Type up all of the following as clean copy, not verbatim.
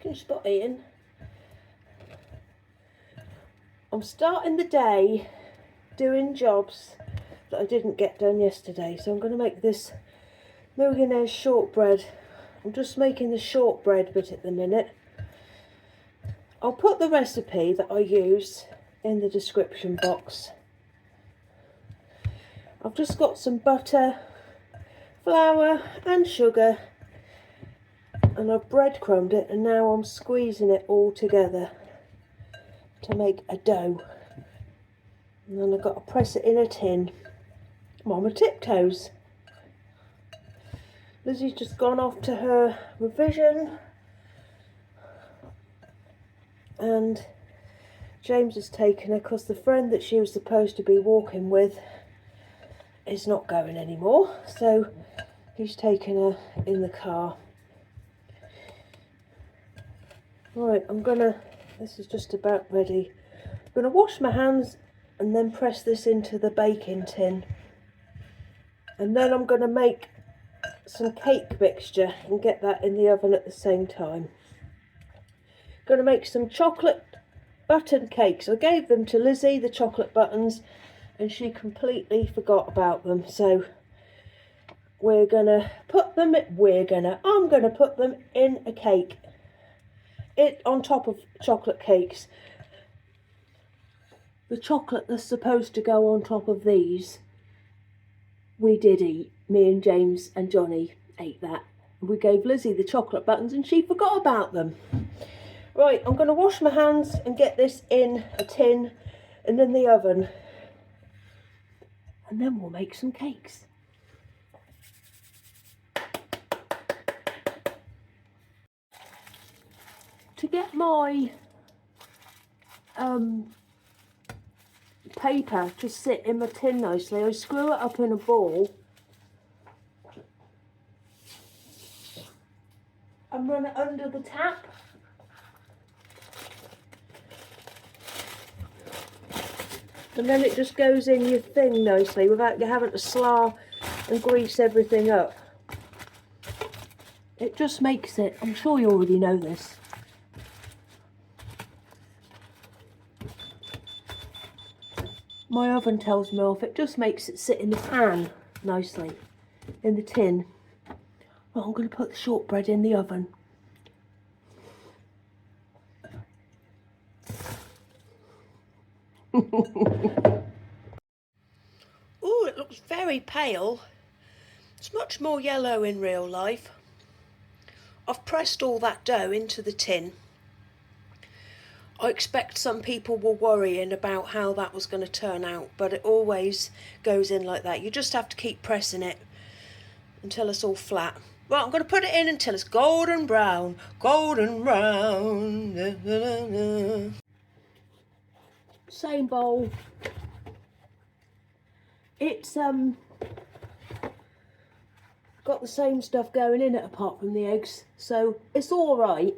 Can you spot Ian? I'm starting the day doing jobs that I didn't get done yesterday. So I'm going to make this Millionaires shortbread. I'm just making the shortbread bit at the minute. I'll put the recipe that I use in the description box. I've just got some butter, flour and sugar, and I've breadcrumbed it, and now I'm squeezing it all together to make a dough. And then I've got to press it in a tin. I'm on my tiptoes. Lizzie's just gone off to her revision, and James has taken her because the friend that she was supposed to be walking with is not going anymore, so he's taken her in the car. Right, this is just about ready. I'm gonna wash my hands and then press this into the baking tin, and then I'm gonna make some cake mixture and get that in the oven at the same time. Gonna make some chocolate button cakes. I gave them to Lizzie, the chocolate buttons, and she completely forgot about them. So I'm gonna put them in a cake. On top of chocolate cakes. The chocolate that's supposed to go on top of these, we did eat. Me and James and Johnny ate that. We gave Lizzie the chocolate buttons and she forgot about them. Right, I'm going to wash my hands and get this in a tin and in the oven. And then we'll make some cakes. To get my paper to sit in my tin nicely, I screw it up in a ball and run it under the tap. And then it just goes in your thing nicely without you having to slough and grease everything up. It just makes it, I'm sure you already know this. My oven tells me off. It just makes it sit in the pan nicely, in the tin. Well, I'm going to put the shortbread in the oven. Oh, it looks very pale. It's much more yellow in real life. I've pressed all that dough into the tin. I expect some people were worrying about how that was going to turn out, but it always goes in like that. You just have to keep pressing it until it's all flat. Right, I'm going to put it in until it's golden brown. Golden brown. Na, na, na, na. Same bowl. It's got the same stuff going in it apart from the eggs, so it's all right.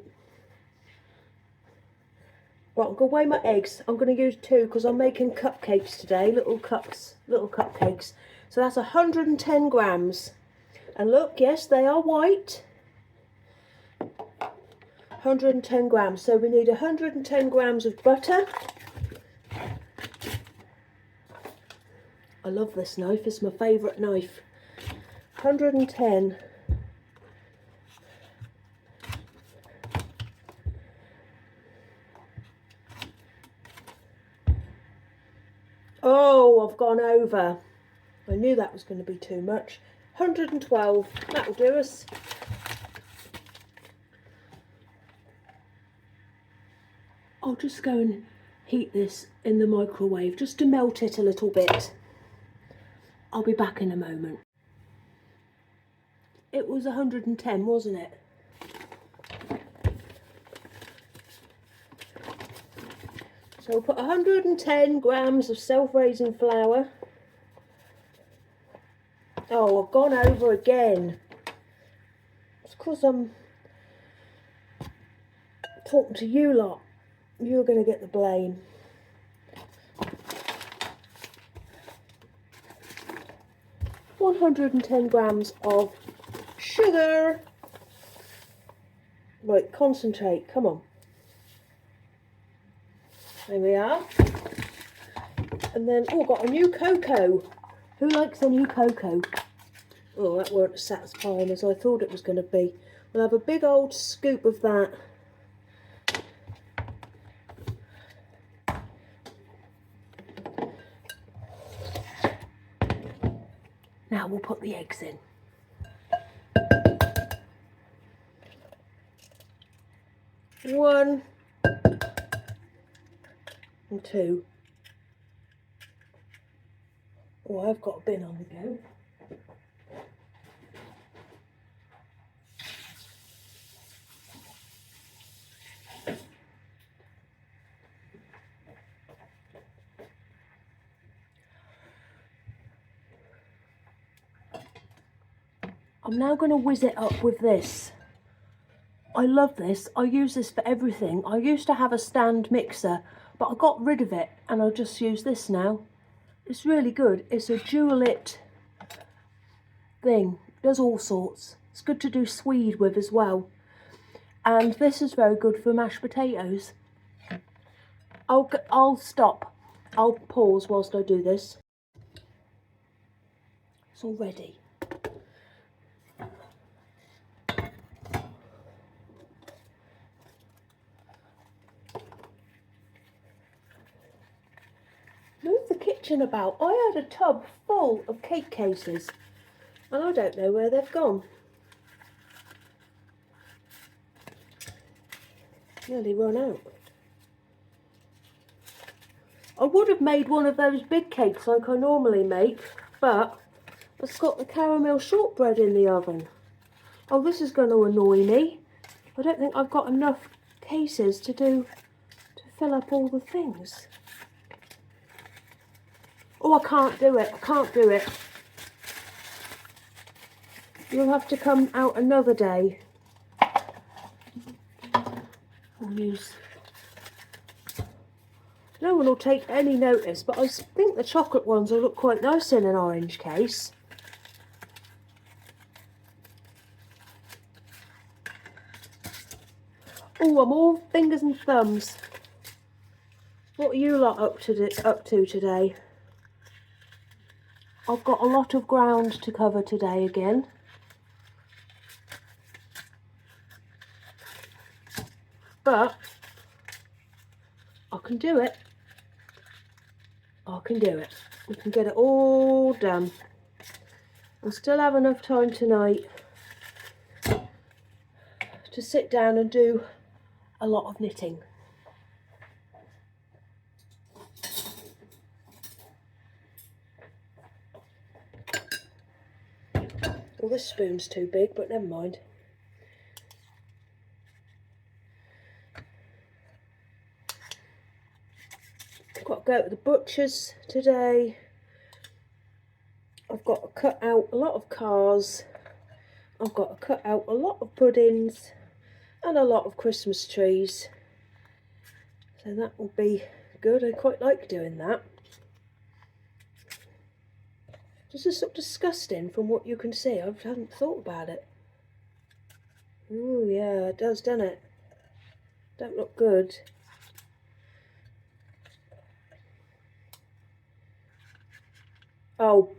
Right, I'm going to weigh my eggs. I'm going to use 2 because I'm making cupcakes today, little cupcakes. So that's 110 grams. And look, yes, they are white. 110 grams. So we need 110 grams of butter. I love this knife. It's my favourite knife. 110. Oh, I've gone over. I knew that was going to be too much. 112. That'll do us. I'll just go and heat this in the microwave just to melt it a little bit. I'll be back in a moment. It was 110, wasn't it? So we'll put 110 grams of self-raising flour. Oh, I've gone over again. It's because I'm talking to you lot. You're going to get the blame. £110 grams of sugar. Right, concentrate, come on. There we are. And then, oh, got a new cocoa. Who likes a new cocoa? Oh, that weren't as satisfying as I thought it was going to be. We'll have a big old scoop of that. Now we'll put the eggs in. One and two. Oh, I've got a bin on the go. I'm now going to whiz it up with this. I love this. I use this for everything. I used to have a stand mixer, but I got rid of it and I'll just use this now. It's really good. It's a dual-it thing. It does all sorts. It's good to do swede with as well. And this is very good for mashed potatoes. I'll stop. I'll pause whilst I do this. It's all ready. Move the kitchen about. I had a tub full of cake cases and I don't know where they've gone. Nearly run out. I would have made one of those big cakes like I normally make, but it's got the caramel shortbread in the oven. Oh, this is going to annoy me. I don't think I've got enough cases to fill up all the things. Oh, I can't do it. I can't do it. You'll have to come out another day. I'll use... No one will take any notice, but I think the chocolate ones will look quite nice in an orange case. Oh, I'm all fingers and thumbs. What are you lot up to today? I've got a lot of ground to cover today again. But I can do it. I can do it. We can get it all done. I'll still have enough time tonight to sit down and do a lot of knitting. Well, this spoon's too big, but never mind. I've got to go to the butcher's today. I've got to cut out a lot of cars. I've got to cut out a lot of puddings and a lot of Christmas trees. So that will be good. I quite like doing that. Does this look disgusting from what you can see? I hadn't thought about it. Oh yeah, it does, doesn't it? Don't look good. Oh,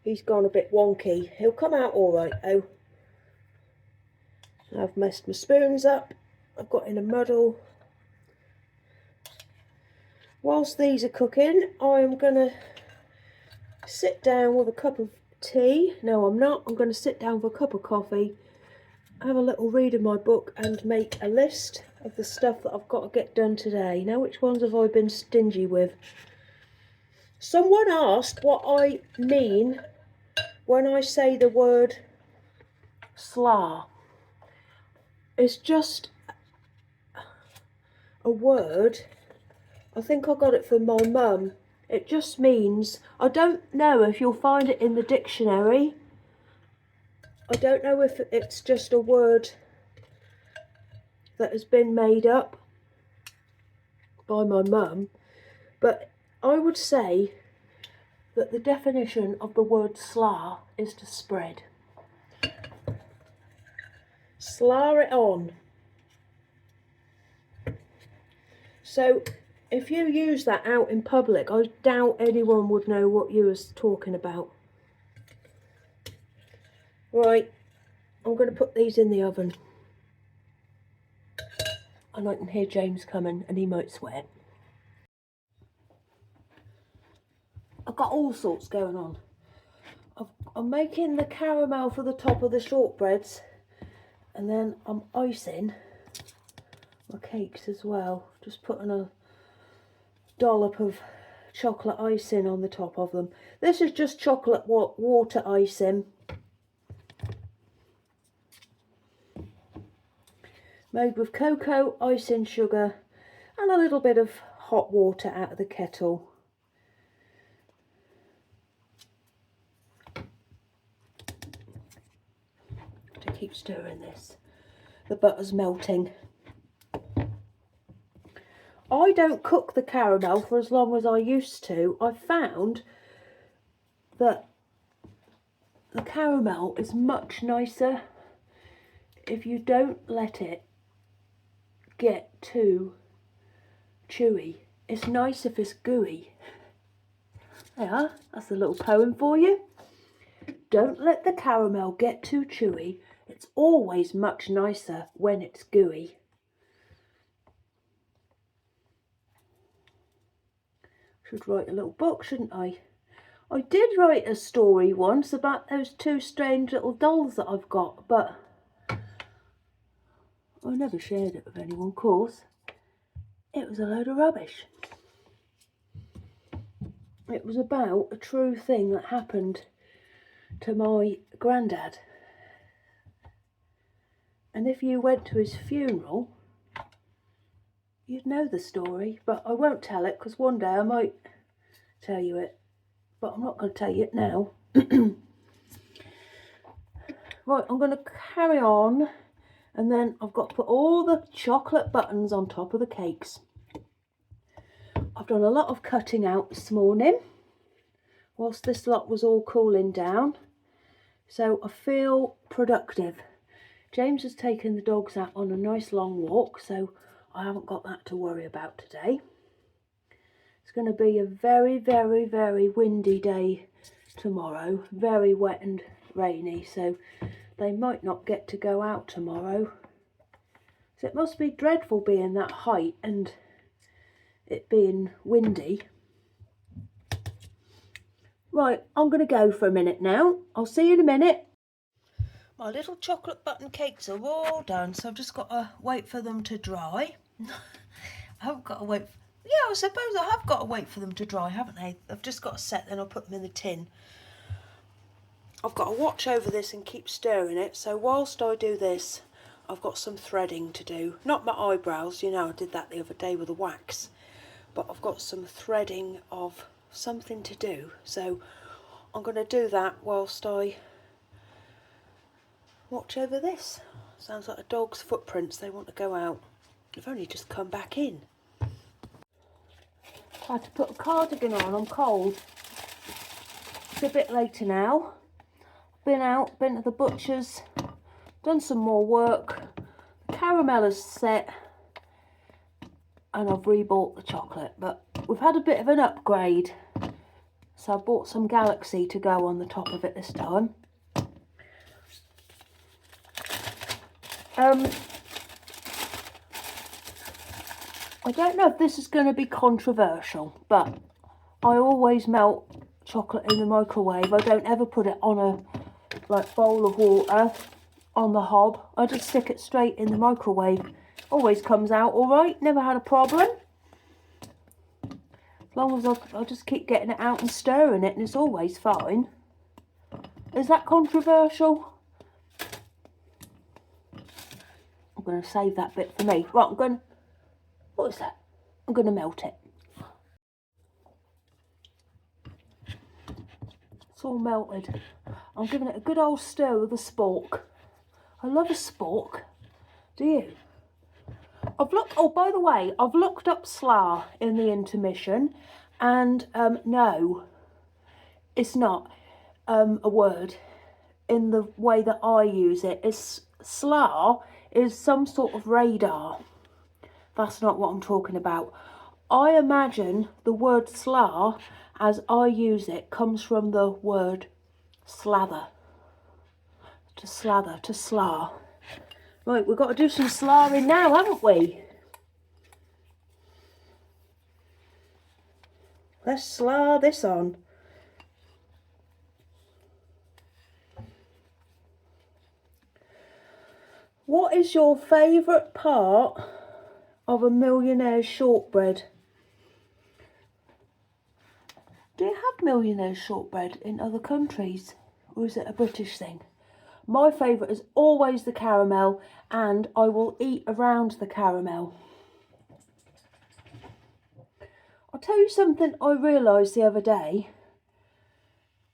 he's gone a bit wonky. He'll come out all right though. I've messed my spoons up. I've got in a muddle. Whilst these are cooking, I am going to sit down with a cup of tea. No, I'm not. I'm going to sit down with a cup of coffee, have a little read of my book and make a list of the stuff that I've got to get done today. Now, which ones have I been stingy with? Someone asked what I mean when I say the word slar. It's just a word. I think I got it from my mum. It just means, I don't know if you'll find it in the dictionary. I don't know if it's just a word that has been made up by my mum, but I would say that the definition of the word slar is to spread. Slur it on. So if you use that out in public, I doubt anyone would know what you was talking about. Right, I'm going to put these in the oven. And I can hear James coming and he might swear. I've got all sorts going on. I'm making the caramel for the top of the shortbreads, and then I'm icing my cakes as well. Just putting a dollop of chocolate icing on the top of them. This is just chocolate water icing. Made with cocoa, icing sugar and a little bit of hot water out of the kettle. To keep stirring this. The butter's melting. I don't cook the caramel for as long as I used to. I've found that the caramel is much nicer if you don't let it get too chewy. It's nice if it's gooey. There, that's a little poem for you. Don't let the caramel get too chewy. It's always much nicer when it's gooey. Should write a little book, shouldn't I? I did write a story once about those two strange little dolls that I've got, but I never shared it with anyone, of course. It was a load of rubbish. It was about a true thing that happened to my granddad. And if you went to his funeral, you'd know the story, but I won't tell it because one day I might tell you it, but I'm not going to tell you it now. Right, I'm going to carry on, and then I've got to put all the chocolate buttons on top of the cakes. I've done a lot of cutting out this morning whilst this lot was all cooling down, so I feel productive. James has taken the dogs out on a nice long walk, so I haven't got that to worry about today. It's going to be a very, very, very windy day tomorrow. Very wet and rainy, so they might not get to go out tomorrow. So it must be dreadful being that height and it being windy. Right, I'm going to go for a minute now. I'll see you in a minute. My little chocolate button cakes are all done, so I've just got to wait for them to dry. I haven't got to wait. Yeah, I suppose I have got to wait for them to dry, haven't I? I've just got to set, then I'll put them in the tin. I've got to watch over this and keep stirring it, so whilst I do this, I've got some threading to do. Not my eyebrows, you know, I did that the other day with the wax. But I've got some threading of something to do, so I'm going to do that whilst I watch over this. Sounds like a dog's footprints. They want to go out. They've only just come back in. I had to put a cardigan on. I'm cold. It's a bit later now. Been out, been to the butcher's, done some more work. The caramel is set, and I've rebought the chocolate. But we've had a bit of an upgrade, so I bought some Galaxy to go on the top of it this time. I don't know if this is going to be controversial, but I always melt chocolate in the microwave. I don't ever put it on a bowl of water on the hob. I just stick it straight in the microwave. Always comes out all right. Never had a problem. As long as I just keep getting it out and stirring it, and it's always fine. Is that controversial? I'm going to save that bit for me. Right, what is that? I'm going to melt it. It's all melted. I'm giving it a good old stir with a spork. I love a spork. Do you? Oh, by the way, I've looked up slur in the intermission, and no, it's not a word in the way that I use it. It's SLAR is some sort of radar. That's not what I'm talking about. I imagine the word SLAR, as I use it, comes from the word slather. To slather, to slar. Right, we've got to do some slaring now, haven't we? Let's slar this on. What is your favourite part of a Millionaires shortbread? Do you have Millionaires shortbread in other countries, or is it a British thing? My favourite is always the caramel, and I will eat around the caramel. I'll tell you something I realised the other day,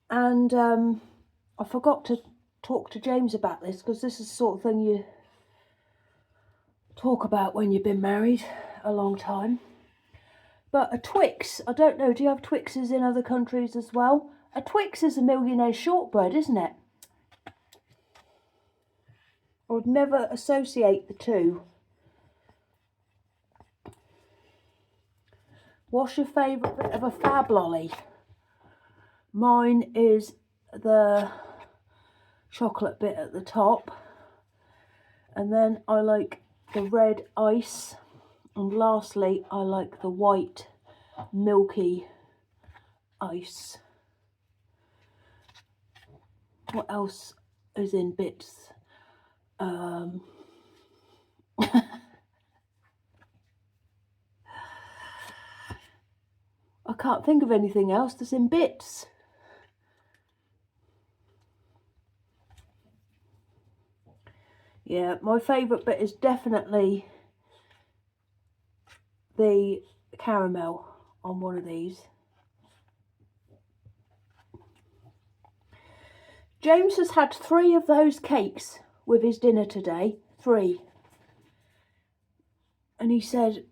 and I forgot to talk to James about this, because this is the sort of thing you talk about when you've been married a long time. But a Twix, I don't know, do you have Twixes in other countries as well? A Twix is a Millionaire shortbread, isn't it? I would never associate the two. What's your favourite bit of a fab lolly? Mine is the chocolate bit at the top. And then I like the red ice. And lastly, I like the white milky ice. What else is in bits? I can't think of anything else that's in bits. Yeah, my favourite bit is definitely the caramel on one of these. James has had 3 of those cakes with his dinner today. 3. And he said,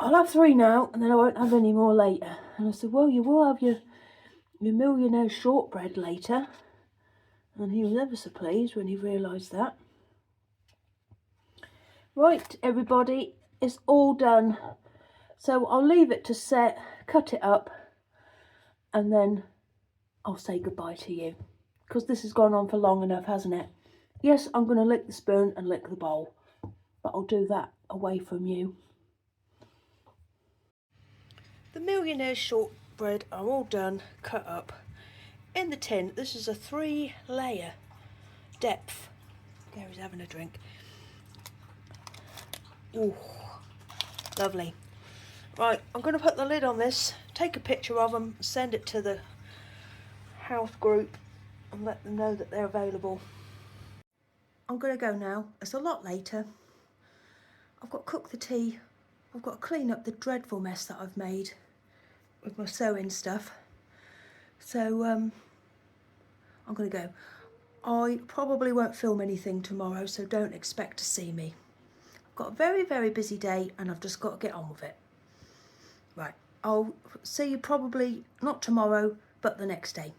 I'll have 3 now and then I won't have any more later. And I said, well, you will have your Millionaire shortbread later. And he was ever so pleased when he realised that. Right, everybody, it's all done. So I'll leave it to set, cut it up, and then I'll say goodbye to you. Because this has gone on for long enough, hasn't it? Yes, I'm going to lick the spoon and lick the bowl, but I'll do that away from you. The Millionaire shortbread are all done, cut up. In the tin, this is a 3-layer depth. Gary's having a drink. Ooh, lovely. Right, I'm going to put the lid on this, take a picture of them, send it to the house group and let them know that they're available. I'm going to go now. It's a lot later. I've got to cook the tea. I've got to clean up the dreadful mess that I've made with my sewing stuff. So I'm going to go. I probably won't film anything tomorrow, so don't expect to see me. I've got a very, very busy day and I've just got to get on with it. Right, I'll see you probably not tomorrow, but the next day.